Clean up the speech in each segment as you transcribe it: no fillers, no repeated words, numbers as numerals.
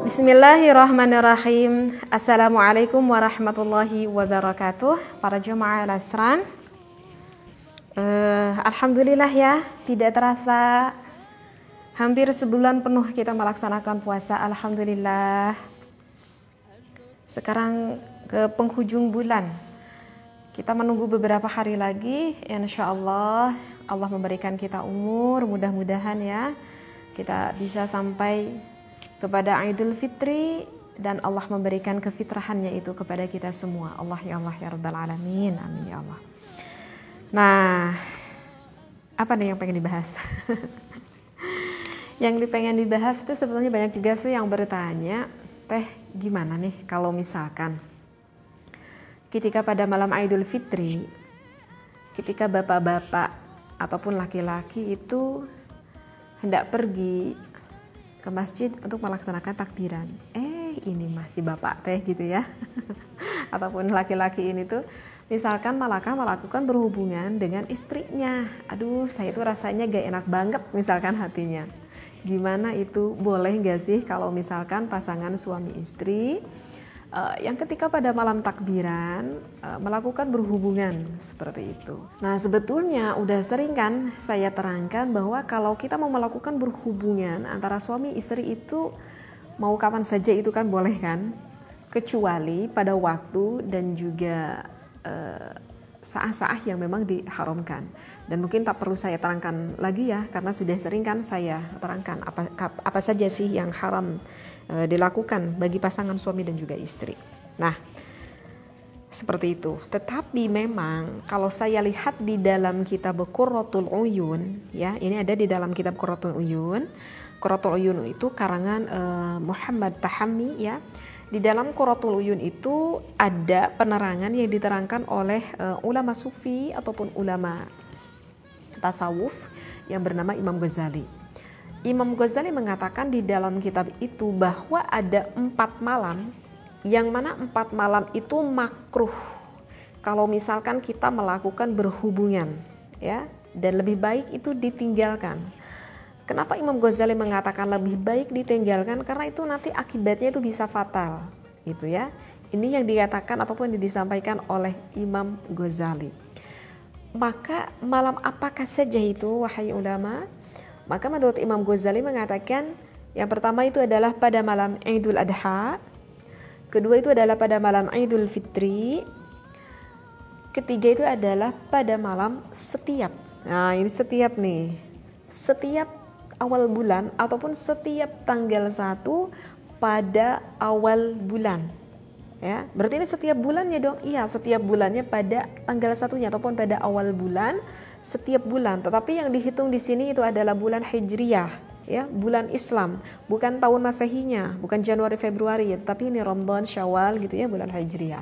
Bismillahirrahmanirrahim. Assalamualaikum warahmatullahi wabarakatuh. Para jemaah al-Asran, alhamdulillah ya, tidak terasa hampir sebulan penuh kita melaksanakan puasa. Alhamdulillah. Sekarang ke penghujung bulan. Kita menunggu beberapa hari lagi. Insyaallah Allah memberikan kita umur, mudah-mudahan ya kita bisa sampai kepada Idul Fitri dan Allah memberikan kefitrahannya itu kepada kita semua. Allah ya Rabbal Alamin. Amin ya Allah. Nah, apa nih yang pengen dibahas? Yang pengen dibahas itu sebetulnya banyak juga sih yang bertanya, teh gimana nih kalau misalkan ketika pada malam Idul Fitri, ketika bapak-bapak ataupun laki-laki itu hendak pergi ke masjid untuk melaksanakan takbiran. Ini masih bapak teh gitu ya. Ataupun laki-laki ini tuh misalkan melakukan berhubungan dengan istrinya. Aduh, saya tuh rasanya gak enak banget misalkan hatinya. Gimana itu, boleh gak sih kalau misalkan pasangan suami istri yang ketika pada malam takbiran melakukan berhubungan seperti itu. Nah, sebetulnya udah sering kan saya terangkan bahwa kalau kita mau melakukan berhubungan antara suami istri itu mau kapan saja itu kan boleh kan, kecuali pada waktu dan juga saat-saat yang memang diharamkan. Dan mungkin tak perlu saya terangkan lagi ya, karena sudah sering kan saya terangkan apa saja sih yang haram dilakukan bagi pasangan suami dan juga istri. Nah, seperti itu. Tetapi memang kalau saya lihat di dalam kitab Qurratul Uyun, ya, ini ada di dalam kitab Qurratul Uyun. Qurratul Uyun itu karangan Muhammad Tahammi ya. Di dalam Qurratul Uyun itu ada penerangan yang diterangkan oleh ulama sufi ataupun ulama tasawuf yang bernama Imam Ghazali. Imam Ghazali mengatakan di dalam kitab itu bahwa ada 4 malam, yang mana 4 malam itu makruh kalau misalkan kita melakukan berhubungan, ya, dan lebih baik itu ditinggalkan. Kenapa Imam Ghazali mengatakan lebih baik ditinggalkan? Karena itu nanti akibatnya itu bisa fatal, gitu ya. Ini yang dikatakan ataupun disampaikan oleh Imam Ghazali. Maka malam apakah saja itu, wahai ulama? Maka menurut Imam Ghazali mengatakan yang pertama itu adalah pada malam Idul Adha, kedua itu adalah pada malam Idul Fitri, ketiga itu adalah pada malam setiap. Nah, ini setiap nih. Setiap awal bulan ataupun setiap tanggal 1 pada awal bulan. Ya, berarti ini setiap bulannya dong. Iya, setiap bulannya pada tanggal 1-nya ataupun pada awal bulan. Setiap bulan, tetapi yang dihitung di sini itu adalah bulan Hijriyah, ya, bulan Islam, bukan tahun Masehinya, bukan Januari Februari, ya, tapi ini Ramadan, Syawal gitu ya, bulan Hijriyah.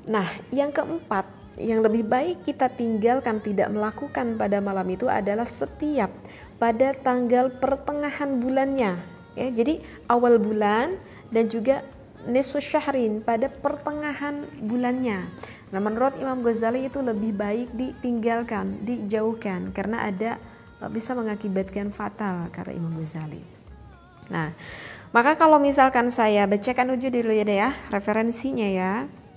Nah, yang keempat, yang lebih baik kita tinggalkan tidak melakukan pada malam itu adalah setiap pada tanggal pertengahan bulannya, ya. Jadi awal bulan dan juga nisfu syahrin pada pertengahan bulannya. Nah, menurut Imam Ghazali itu lebih baik ditinggalkan, dijauhkan karena ada bisa mengakibatkan fatal, kata Imam Ghazali. Nah, maka kalau misalkan saya bacakan dulu ya referensinya ya.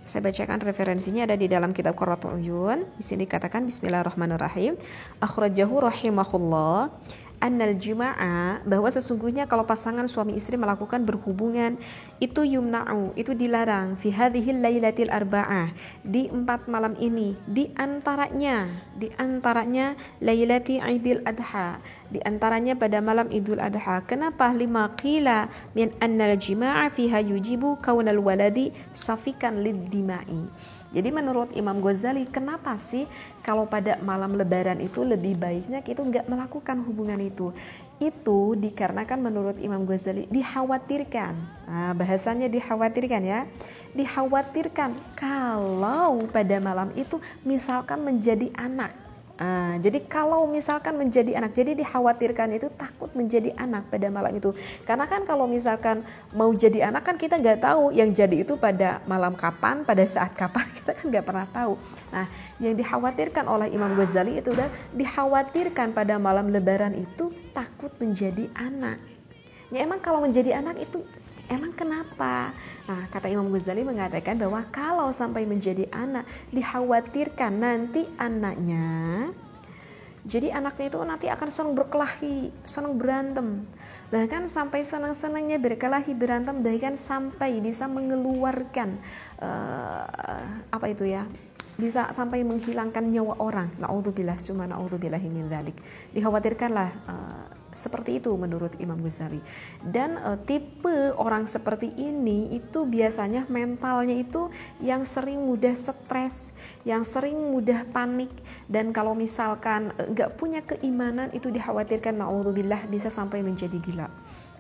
Saya bacakan referensinya ada di dalam kitab Qurratul Uyun. Di sini dikatakan bismillahirrahmanirrahim. Akhrajahu rahimahullah annal jima'a, bahwa sesungguhnya kalau pasangan suami istri melakukan berhubungan itu yumna'u, itu dilarang fi hadhil lailatil arba'ah, di 4 malam ini, di antaranya lailati Idul Adha, di antaranya pada malam Idul Adha. Kenapa? Lima qila min annal jima'a fiha yujibu kaunal waladi safikan lid-dima'i. Jadi menurut Imam Ghazali, kenapa sih kalau pada malam lebaran itu lebih baiknya kita nggak melakukan hubungan itu? Itu dikarenakan menurut Imam Ghazali dikhawatirkan. Nah, bahasanya dikhawatirkan ya. Dikhawatirkan kalau pada malam itu misalkan menjadi anak. Jadi kalau misalkan menjadi anak, jadi dikhawatirkan itu takut menjadi anak pada malam itu. Karena kan kalau misalkan mau jadi anak kan kita nggak tahu yang jadi itu pada malam kapan, pada saat kapan, kita kan nggak pernah tahu. Nah, yang dikhawatirkan oleh Imam Ghazali itu udah dikhawatirkan pada malam lebaran itu takut menjadi anak. Ya emang kalau menjadi anak itu Emang kenapa? Nah, kata Imam Ghazali mengatakan bahwa kalau sampai menjadi anak, dikhawatirkan nanti anaknya, jadi anaknya itu nanti akan senang berkelahi, senang berantem. Bahkan sampai senang-senangnya berkelahi berantem, bahkan sampai bisa mengeluarkan apa itu ya? Bisa sampai menghilangkan nyawa orang. Na'udzubillah, summa na'udzubillahi min dzalik. Dikhawatirkanlah seperti itu menurut Imam Ghazali. Dan tipe orang seperti ini itu biasanya mentalnya itu yang sering mudah stres, yang sering mudah panik, dan kalau misalkan nggak punya keimanan itu dikhawatirkan na'udzubillah bisa sampai menjadi gila.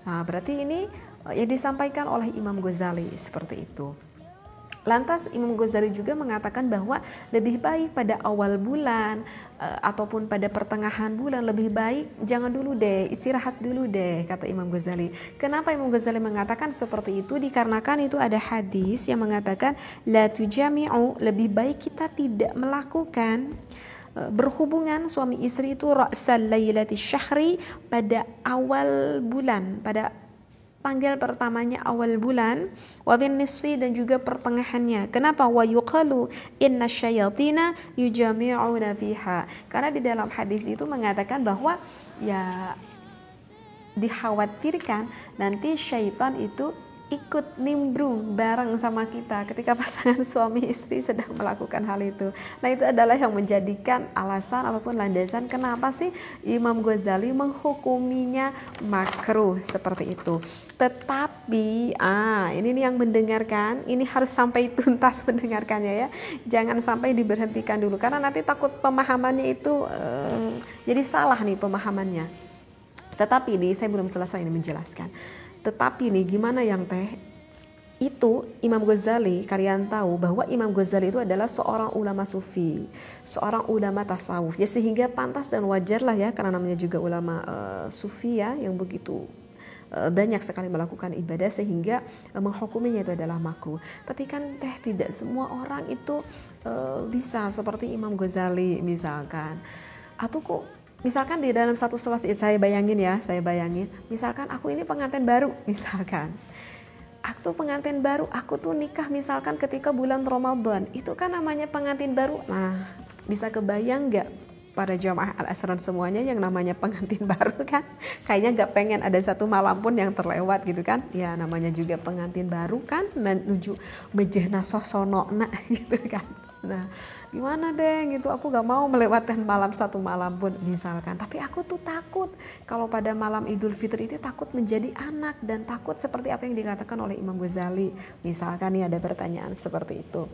Nah, berarti ini yang disampaikan oleh Imam Ghazali seperti itu. Lantas Imam Ghazali juga mengatakan bahwa lebih baik pada awal bulan ataupun pada pertengahan bulan, lebih baik jangan dulu deh, istirahat dulu deh, kata Imam Ghazali. Kenapa Imam Ghazali mengatakan seperti itu? Dikarenakan itu ada hadis yang mengatakan la tujami'u, lebih baik kita tidak melakukan berhubungan suami istri itu ra'sal lailati syahri, pada awal bulan, pada tanggal pertamanya awal bulan, wa bin nisfi, dan juga pertengahannya. Kenapa? Wa yuqalu inna syayatina yujami'una fiha. Karena di dalam hadis itu mengatakan bahwa ya dikhawatirkan nanti syaitan itu ikut nimbrung bareng sama kita ketika pasangan suami istri sedang melakukan hal itu. Nah, itu adalah yang menjadikan alasan ataupun landasan kenapa sih Imam Ghazali menghukuminya makruh seperti itu. Tetapi ini nih yang mendengarkan, ini harus sampai tuntas mendengarkannya ya. Jangan sampai diberhentikan dulu karena nanti takut pemahamannya itu jadi salah nih pemahamannya. Tetapi ini saya belum selesai ini menjelaskan. Tetapi nih gimana yang teh? Itu Imam Ghazali, kalian tahu bahwa Imam Ghazali itu adalah seorang ulama sufi, seorang ulama tasawuf. Ya sehingga pantas dan wajar lah ya, karena namanya juga ulama sufi ya, yang begitu banyak sekali melakukan ibadah sehingga menghukuminya itu adalah makruh. Tapi kan teh tidak semua orang itu bisa seperti Imam Ghazali misalkan. Atau kok misalkan di dalam satu selesai, saya bayangin, misalkan aku ini pengantin baru, misalkan. Aku pengantin baru, aku tuh nikah misalkan ketika bulan Ramadan, itu kan namanya pengantin baru. Nah, bisa kebayang gak para jamaah al-asran semuanya yang namanya pengantin baru kan? Kayaknya gak pengen ada satu malam pun yang terlewat gitu kan? Ya namanya juga pengantin baru kan, menuju mejehna sosonokna gitu kan. Nah, gimana deh gitu, aku gak mau melewatkan satu malam pun misalkan. Tapi aku tuh takut kalau pada malam Idul Fitri itu takut menjadi anak, dan takut seperti apa yang dikatakan oleh Imam Ghazali. Misalkan nih ada pertanyaan seperti itu.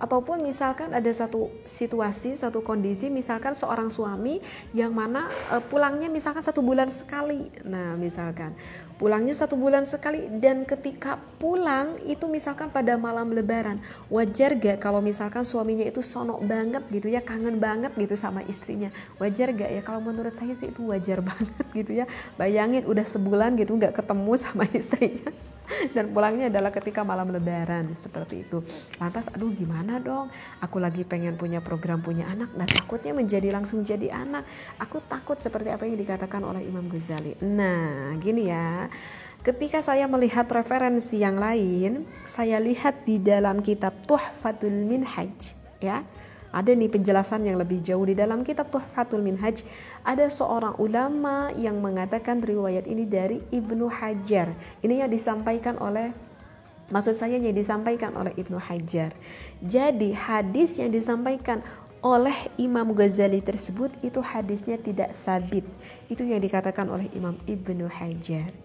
Ataupun misalkan ada satu situasi, satu kondisi, misalkan seorang suami yang mana pulangnya misalkan 1 bulan sekali. Nah misalkan pulangnya 1 bulan sekali, dan ketika pulang itu misalkan pada malam lebaran, wajar gak kalau misalkan suaminya itu sonok banget gitu ya, kangen banget gitu sama istrinya? Wajar gak ya? Kalau menurut saya sih itu wajar banget gitu ya. Bayangin udah sebulan gitu gak ketemu sama istrinya dan pulangnya adalah ketika malam lebaran seperti itu. Lantas aduh gimana dong, aku lagi pengen punya program punya anak, dan takutnya langsung jadi anak. Aku takut seperti apa yang dikatakan oleh Imam Ghazali. Nah gini ya, ketika saya melihat referensi yang lain, saya lihat di dalam kitab Tuhfatul Minhaj ya, ada nih penjelasan yang lebih jauh di dalam kitab Tuhfatul Minhaj. Ada seorang ulama yang mengatakan riwayat ini dari Ibnu Hajar. Ini yang disampaikan oleh, maksud saya yang disampaikan oleh Ibnu Hajar. Jadi hadis yang disampaikan oleh Imam Ghazali tersebut itu hadisnya tidak sabit. Itu yang dikatakan oleh Imam Ibnu Hajar.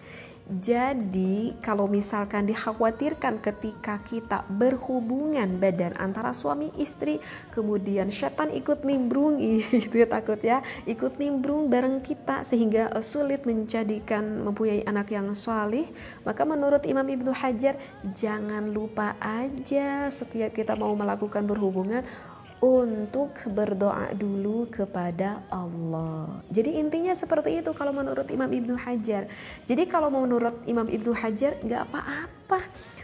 Jadi kalau misalkan dikhawatirkan ketika kita berhubungan badan antara suami istri, kemudian setan ikut nimbrung gitu ya, takut ya, ikut nimbrung bareng kita sehingga sulit menjadikan mempunyai anak yang salih, maka menurut Imam Ibnu Hajar jangan lupa aja setiap kita mau melakukan berhubungan untuk berdoa dulu kepada Allah. Jadi intinya seperti itu kalau menurut Imam Ibnu Hajar. Jadi kalau menurut Imam Ibnu Hajar gak apa-apa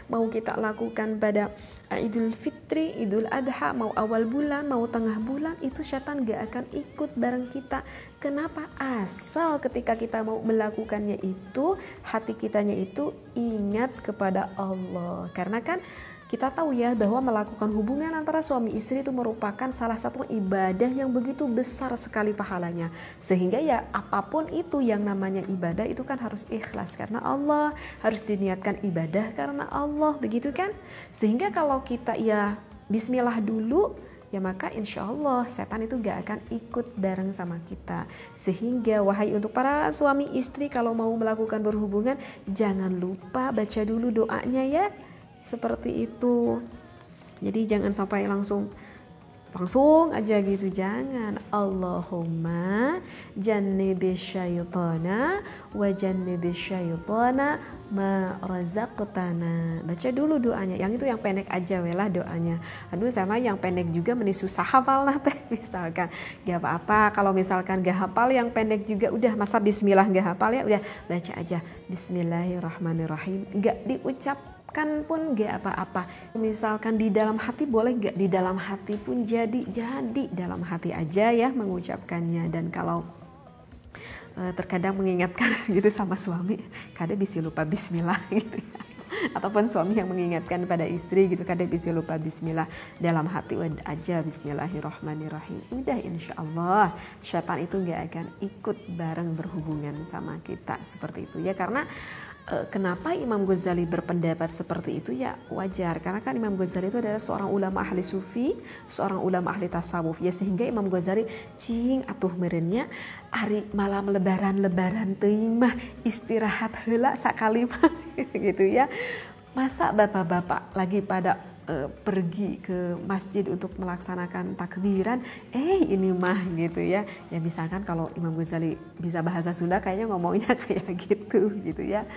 mau kita lakukan pada Idul Fitri, Idul Adha, mau awal bulan, mau tengah bulan, itu setan gak akan ikut bareng kita. Kenapa? Asal ketika kita mau melakukannya itu, hati kitanya itu ingat kepada Allah. Karena kan kita tahu ya bahwa melakukan hubungan antara suami istri itu merupakan salah satu ibadah yang begitu besar sekali pahalanya. Sehingga ya apapun itu yang namanya ibadah itu kan harus ikhlas karena Allah, harus diniatkan ibadah karena Allah, begitu kan? Sehingga kalau kita ya bismillah dulu, ya maka insya Allah setan itu gak akan ikut bareng sama kita. Sehingga wahai untuk para suami istri, kalau mau melakukan berhubungan, jangan lupa baca dulu doanya ya. Seperti itu. Jadi jangan sampai langsung aja gitu, jangan. Allahumma jannibis syaitana wa jannibis syaitana ma razaqtana. Baca dulu doanya. Yang itu yang pendek aja welah doanya. Aduh sama yang pendek juga meni susah hafal lah teh misalkan. Gak apa-apa kalau misalkan gak hafal yang pendek juga udah, masa bismillah gak hafal ya udah baca aja bismillahirrahmanirrahim. Gak diucap kan pun gak apa-apa. Misalkan di dalam hati boleh gak? Di dalam hati pun jadi dalam hati aja ya mengucapkannya. Dan kalau terkadang mengingatkan gitu sama suami, kadang bisa lupa bismillah gitu ya. Ataupun suami yang mengingatkan pada istri gitu, kadang bisa lupa bismillah, dalam hati aja bismillahirrahmanirrahim. Udah insya Allah syaitan itu gak akan ikut bareng berhubungan sama kita seperti itu ya. Karena kenapa Imam Ghazali berpendapat seperti itu ya wajar, karena kan Imam Ghazali itu adalah seorang ulama ahli sufi, seorang ulama ahli tasawuf ya. Sehingga Imam Ghazali cing atuh merenya hari malam lebaran teuing mah istirahat heula sakali mah gitu ya. Masa bapak-bapak lagi pada pergi ke masjid untuk melaksanakan takbiran, ini mah gitu ya. Ya misalkan kalau Imam Ghazali bisa bahasa Sunda kayaknya ngomongnya kayak gitu ya.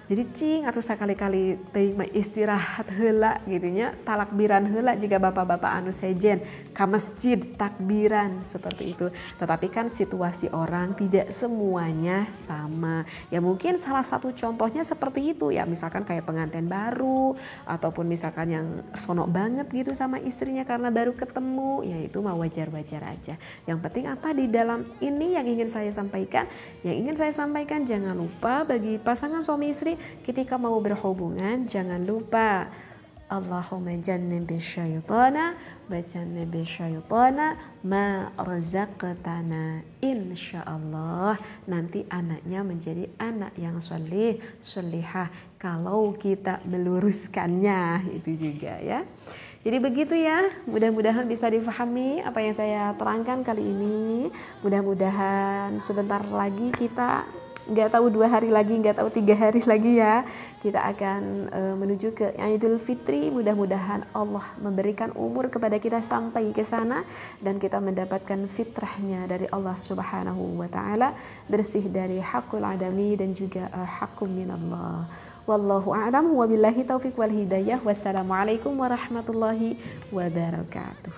Jadi cing atau sekali-kali teuing mah istirahat heula gitunya, talakbiran heula jika bapak-bapak anu sejen ka masjid takbiran seperti itu. Tetapi kan situasi orang tidak semuanya sama. Ya mungkin salah satu contohnya seperti itu ya, misalkan kayak pengantin baru ataupun misalkan yang sonok banget gitu sama istrinya karena baru ketemu, ya itu mah wajar-wajar aja. Yang penting apa di dalam ini yang ingin saya sampaikan? Yang ingin saya sampaikan, jangan lupa bagi pasangan suami istri ketika mau berhubungan, jangan lupa Allahumma jannibis syaitana wa jannibis syaitana ma razaqtana. Insyaallah nanti anaknya menjadi anak yang sholih, sholihah kalau kita meluruskannya, itu juga ya. Jadi begitu ya, mudah-mudahan bisa difahami apa yang saya terangkan kali ini. Mudah-mudahan sebentar lagi kita, nggak tahu 2 hari lagi, nggak tahu 3 hari lagi ya, kita akan menuju ke Idul Fitri. Mudah-mudahan Allah memberikan umur kepada kita sampai ke sana dan kita mendapatkan fitrahnya dari Allah Subhanahu wa taala, bersih dari hakul adami dan juga hakum minallah. Wallahu a'lam wa billahi taufiq wal hidayah. Wassalamualaikum warahmatullahi wabarakatuh.